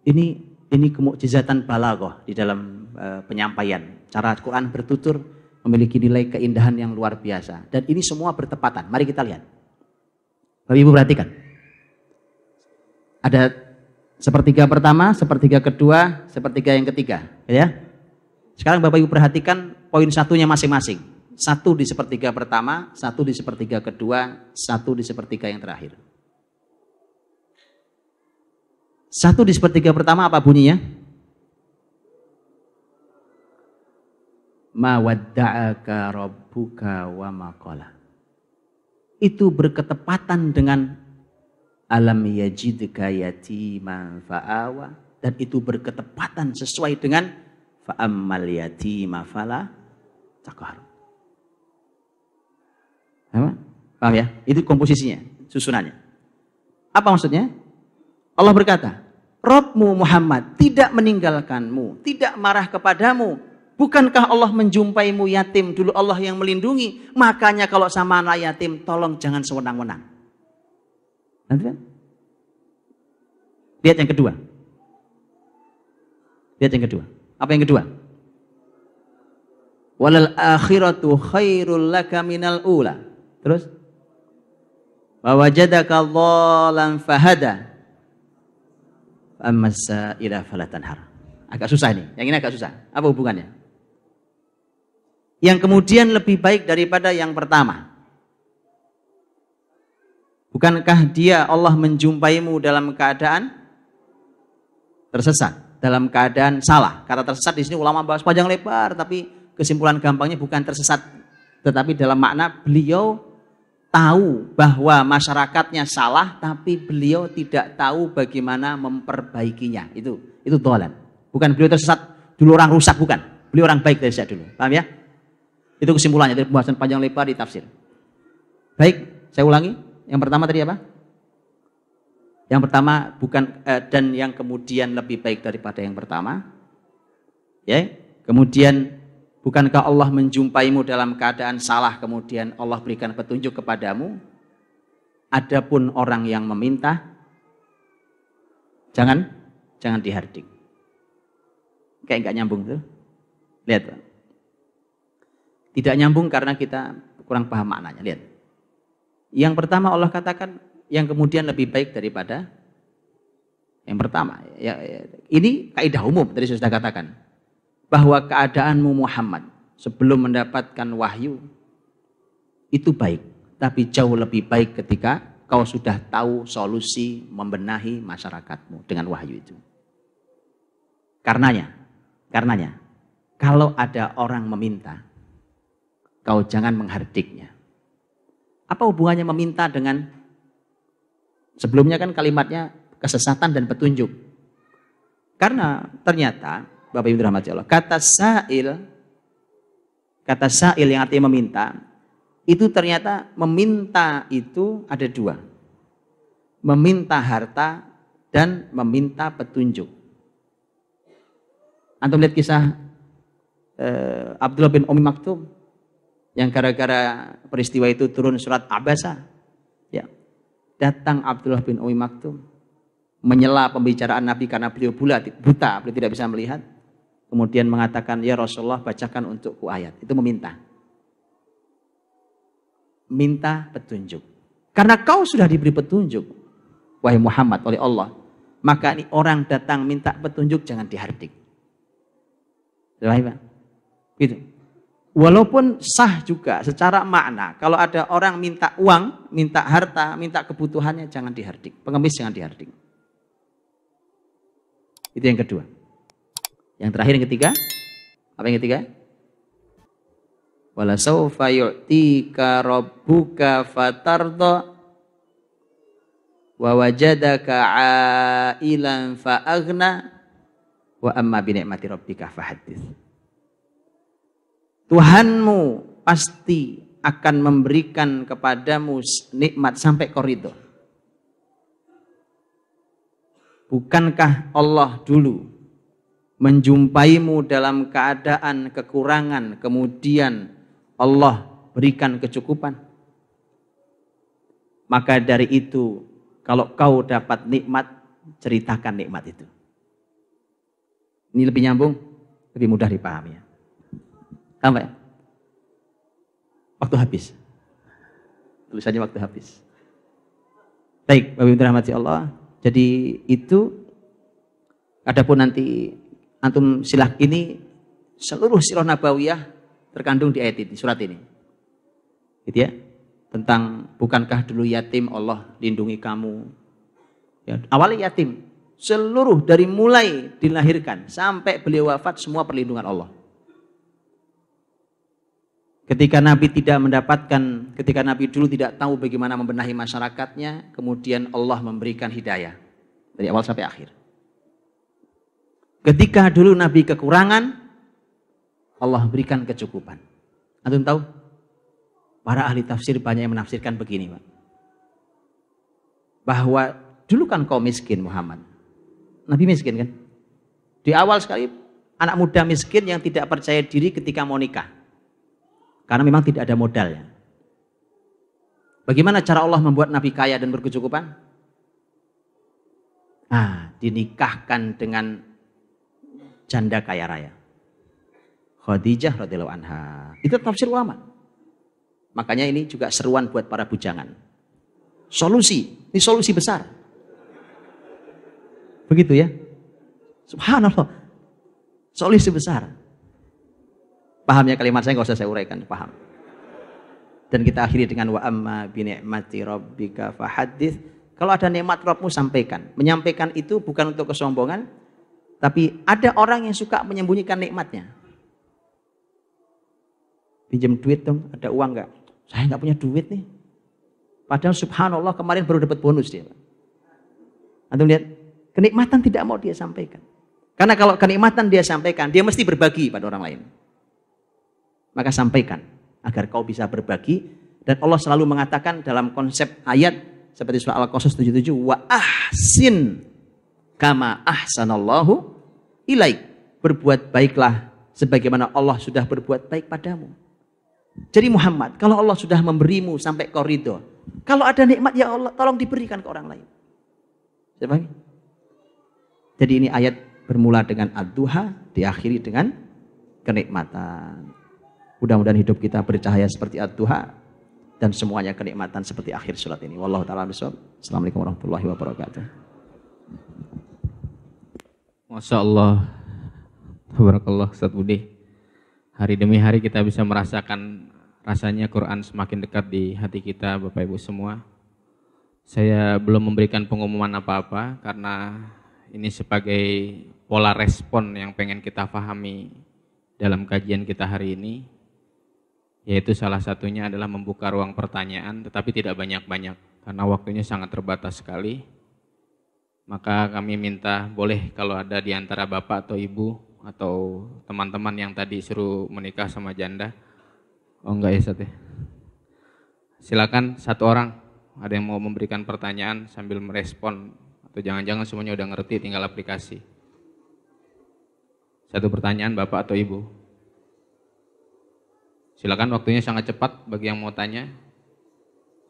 ini kemukjizatan balaghah di dalam penyampaian. Cara Quran bertutur memiliki nilai keindahan yang luar biasa. Dan ini semua bertepatan. Mari kita lihat. Bapak Ibu perhatikan. Ada sepertiga pertama, sepertiga kedua, sepertiga yang ketiga. Ya. Sekarang Bapak Ibu perhatikan poin satunya masing-masing. 1 di sepertiga pertama, 1 di sepertiga kedua, 1 di sepertiga yang terakhir. 1 di sepertiga pertama apa bunyinya? Ma wadda'aka rabbuka wa ma qala. Itu berketepatan dengan alam yajidka yatiman fa'awa, dan itu berketepatan sesuai dengan fa ammal yatima fala taqhar. Paham ya? Itu komposisinya, susunannya. Apa maksudnya? Allah berkata, Rabbmu Muhammad tidak meninggalkanmu, tidak marah kepadamu. Bukankah Allah menjumpaimu yatim, dulu Allah yang melindungi. Makanya kalau sama anak yatim, tolong jangan sewenang-wenang. Nanti kan? Lihat yang kedua. Lihat yang kedua. Apa yang kedua? Walal akhiratu khairul laka minal ula. Terus? Wa wajadaka dhallan fahada. Ammas sa'ila fala tanhar. Agak susah ini. Yang ini agak susah. Apa hubungannya? Yang kemudian lebih baik daripada yang pertama. Bukankah dia Allah menjumpaimu dalam keadaan tersesat, dalam keadaan salah? Kata tersesat di sini ulama bahas panjang lebar, tapi kesimpulan gampangnya bukan tersesat, tetapi dalam makna beliau tahu bahwa masyarakatnya salah, tapi beliau tidak tahu bagaimana memperbaikinya. Itu dhalan. Bukan beliau tersesat, dulu orang rusak, bukan. Beliau orang baik dari sejak dulu. Paham ya? Itu kesimpulannya dari pembahasan panjang lebar di tafsir. Baik, saya ulangi. Yang pertama tadi apa? Yang pertama bukan dan yang kemudian lebih baik daripada yang pertama. Ya. Kemudian bukankah Allah menjumpaimu dalam keadaan salah, kemudian Allah berikan petunjuk kepadamu? Adapun orang yang meminta, jangan dihardik. Kayak nggak nyambung tuh. Lihat, Pak. Tidak nyambung karena kita kurang paham maknanya. Lihat. Yang pertama Allah katakan yang kemudian lebih baik daripada yang pertama. Ini kaidah umum tadi sudah katakan. Bahwa keadaanmu Muhammad sebelum mendapatkan wahyu itu baik. Tapi jauh lebih baik ketika kau sudah tahu solusi membenahi masyarakatmu dengan wahyu itu. Karenanya, kalau ada orang meminta, kau jangan menghardiknya. Apa hubungannya meminta dengan sebelumnya kan kalimatnya kesesatan dan petunjuk. Karena ternyata Bapak Ibu dirahmati Allah, kata sa'il yang artinya meminta, itu ternyata meminta itu ada dua. Meminta harta dan meminta petunjuk. Antum lihat kisah Abdullah bin Umi Maktum yang gara-gara peristiwa itu turun surat Abasa. Ya. Datang Abdullah bin Umi Maktum menyela pembicaraan Nabi karena beliau buta, beliau tidak bisa melihat. Kemudian mengatakan, ya Rasulullah bacakan untukku ayat. Itu meminta. Minta petunjuk. Karena kau sudah diberi petunjuk, wahai Muhammad, oleh Allah. Maka ini orang datang minta petunjuk jangan dihardik. Gitu. Walaupun sah juga secara makna, kalau ada orang minta uang, minta harta, minta kebutuhannya, jangan dihardik. Pengemis jangan dihardik. Itu yang kedua. Yang terakhir yang ketiga, apa yang ketiga? Wala sawfa yu'tika rabbuka fatardha wa wajadaka 'ailan fa aghna wa amma bi ni'mati rabbika fahaddits. Tuhanmu pasti akan memberikan kepadamu nikmat sampai kau ridho. Bukankah Allah dulu menjumpaimu dalam keadaan kekurangan, kemudian Allah berikan kecukupan? Maka dari itu, kalau kau dapat nikmat, ceritakan nikmat itu. Ini lebih nyambung, lebih mudah dipahami. Sampai waktu habis. Tulisannya waktu habis. Baik, Bapak Ibu dirahmati Allah. Jadi itu, adapun nanti antum silah ini seluruh sirah nabawiyah terkandung di ayat ini, surat ini. Gitu ya. Tentang bukankah dulu yatim Allah lindungi kamu. Ya, awalnya yatim. Seluruh dari mulai dilahirkan sampai beliau wafat semua perlindungan Allah. Ketika Nabi dulu tidak tahu bagaimana membenahi masyarakatnya, kemudian Allah memberikan hidayah dari awal sampai akhir. Ketika dulu Nabi kekurangan, Allah berikan kecukupan. Antum tahu? Para ahli tafsir banyak yang menafsirkan begini, Pak. Bahwa dulu kan kau miskin Muhammad. Nabi miskin kan? Di awal sekali anak muda miskin yang tidak percaya diri ketika mau nikah. Karena memang tidak ada modalnya. Bagaimana cara Allah membuat Nabi kaya dan berkecukupan? Dinikahkan dengan janda kaya raya. Khadijah radhiyallahu anha. Itu tafsir ulama. Makanya ini juga seruan buat para bujangan. Ini solusi besar. Begitu ya. Subhanallah. Solusi besar. Pahamnya kalimat saya nggak usah saya uraikan, paham. Dan kita akhiri dengan wa amma bi ni'mati rabbika fahadits. Kalau ada nikmat Rabbmu sampaikan. Menyampaikan itu bukan untuk kesombongan, tapi ada orang yang suka menyembunyikan nikmatnya. Pinjam duit dong, ada uang nggak? Saya nggak punya duit nih. Padahal subhanallah kemarin baru dapat bonus dia. Antum lihat, kenikmatan tidak mau dia sampaikan. Karena kalau kenikmatan dia sampaikan, dia mesti berbagi pada orang lain. Maka sampaikan agar kau bisa berbagi. Dan Allah selalu mengatakan dalam konsep ayat seperti surah Al-Qasas 77, wa ahsin kama ahsanallahu ilaik. Berbuat baiklah sebagaimana Allah sudah berbuat baik padamu. Jadi Muhammad, kalau Allah sudah memberimu sampai kau ridho, kalau ada nikmat ya Allah tolong diberikan ke orang lain. Siapa? Jadi ini ayat bermula dengan ad-duha, diakhiri dengan kenikmatan. Mudah-mudahan hidup kita bercahaya seperti ad-duha dan semuanya kenikmatan seperti akhir surat ini. Wallahu ta'ala bishawab. Assalamualaikum warahmatullahi wabarakatuh. Masya Allah. Barakallah Ustaz Budi. Hari demi hari kita bisa merasakan rasanya Quran semakin dekat di hati kita, Bapak Ibu semua. Saya belum memberikan pengumuman apa-apa karena ini sebagai pola respon yang pengen kita pahami dalam kajian kita hari ini. Yaitu salah satunya adalah membuka ruang pertanyaan tetapi tidak banyak-banyak karena waktunya sangat terbatas sekali. Maka kami minta boleh kalau ada di antara Bapak atau Ibu atau teman-teman yang tadi suruh menikah sama janda. Oh enggak ya Ustaz ya. Silakan satu orang, ada yang mau memberikan pertanyaan sambil merespon atau jangan-jangan semuanya udah ngerti tinggal aplikasi. Satu pertanyaan Bapak atau Ibu. Silakan, waktunya sangat cepat bagi yang mau tanya.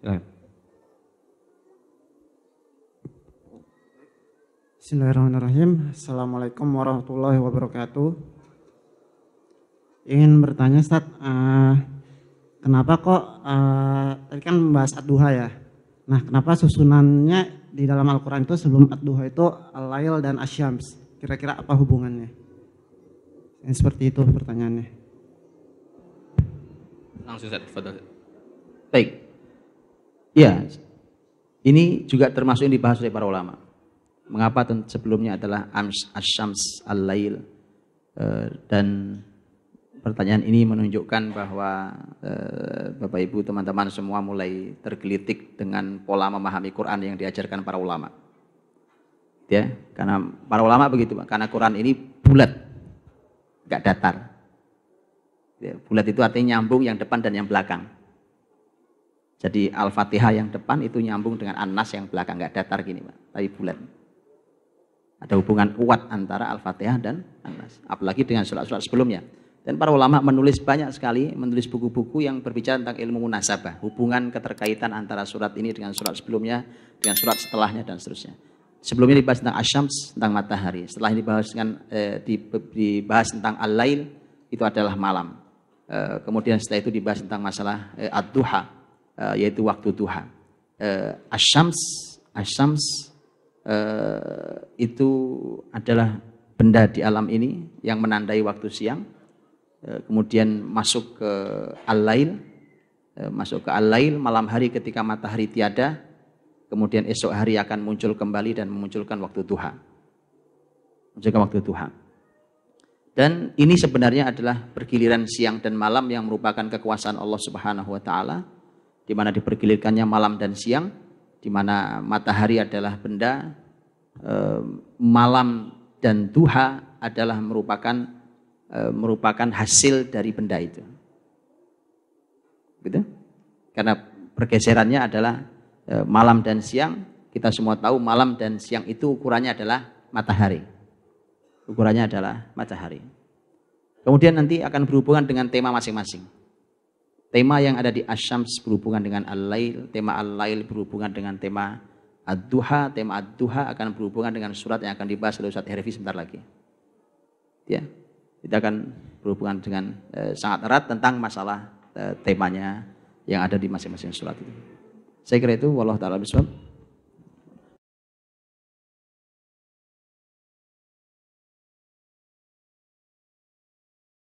Silakan. Bismillahirrahmanirrahim. Assalamualaikum warahmatullahi wabarakatuh. Ingin bertanya Ustaz, kenapa kok tadi kan membahas ad-duha ya. Nah, kenapa susunannya di dalam Al-Quran itu sebelum ad-duha itu al-lail dan asyams? Kira-kira apa hubungannya? Yang seperti itu pertanyaannya. Langsung Ustaz, fadhil. Baik. Ya, ini juga termasuk yang dibahas oleh para ulama. Mengapa sebelumnya adalah asyams al-lail, dan pertanyaan ini menunjukkan bahwa Bapak Ibu teman-teman semua mulai tergelitik dengan pola memahami Quran yang diajarkan para ulama. Ya, karena para ulama begitu, karena Quran ini bulat, enggak datar. Ya, bulat itu artinya nyambung yang depan dan yang belakang. Jadi Al-Fatihah yang depan itu nyambung dengan An-Nas yang belakang, enggak datar gini, Pak, tapi bulat. Ada hubungan kuat antara Al-Fatihah dan An-Nas, apalagi dengan surat-surat sebelumnya. Dan para ulama menulis banyak sekali, menulis buku-buku yang berbicara tentang ilmu munasabah, hubungan keterkaitan antara surat ini dengan surat sebelumnya, dengan surat setelahnya dan seterusnya. Sebelumnya dibahas tentang asyams, tentang matahari. Setelah ini dibahas tentang al-lail, itu adalah malam. Kemudian setelah itu dibahas tentang masalah ad-duha, yaitu waktu duha. Asyams itu adalah benda di alam ini yang menandai waktu siang. Kemudian masuk ke al-lail, malam hari ketika matahari tiada. Kemudian esok hari akan muncul kembali dan memunculkan waktu duha. Dan ini sebenarnya adalah pergiliran siang dan malam yang merupakan kekuasaan Allah Subhanahu wa taala, di mana dipergilirkannya malam dan siang, di mana matahari adalah benda, malam dan duha adalah merupakan hasil dari benda itu. Gitu? Karena pergeserannya adalah malam dan siang. Kita semua tahu malam dan siang itu ukurannya adalah matahari. Kemudian nanti akan berhubungan dengan tema masing-masing. Tema yang ada di asyams berhubungan dengan al-lail, tema al-lail berhubungan dengan tema ad-duha, tema ad-duha akan berhubungan dengan surat yang akan dibahas oleh Ustaz Herfi sebentar lagi. Ya, kita akan berhubungan dengan sangat erat tentang masalah temanya yang ada di masing-masing surat itu. Saya kira itu, wallahu ta'ala bishawab.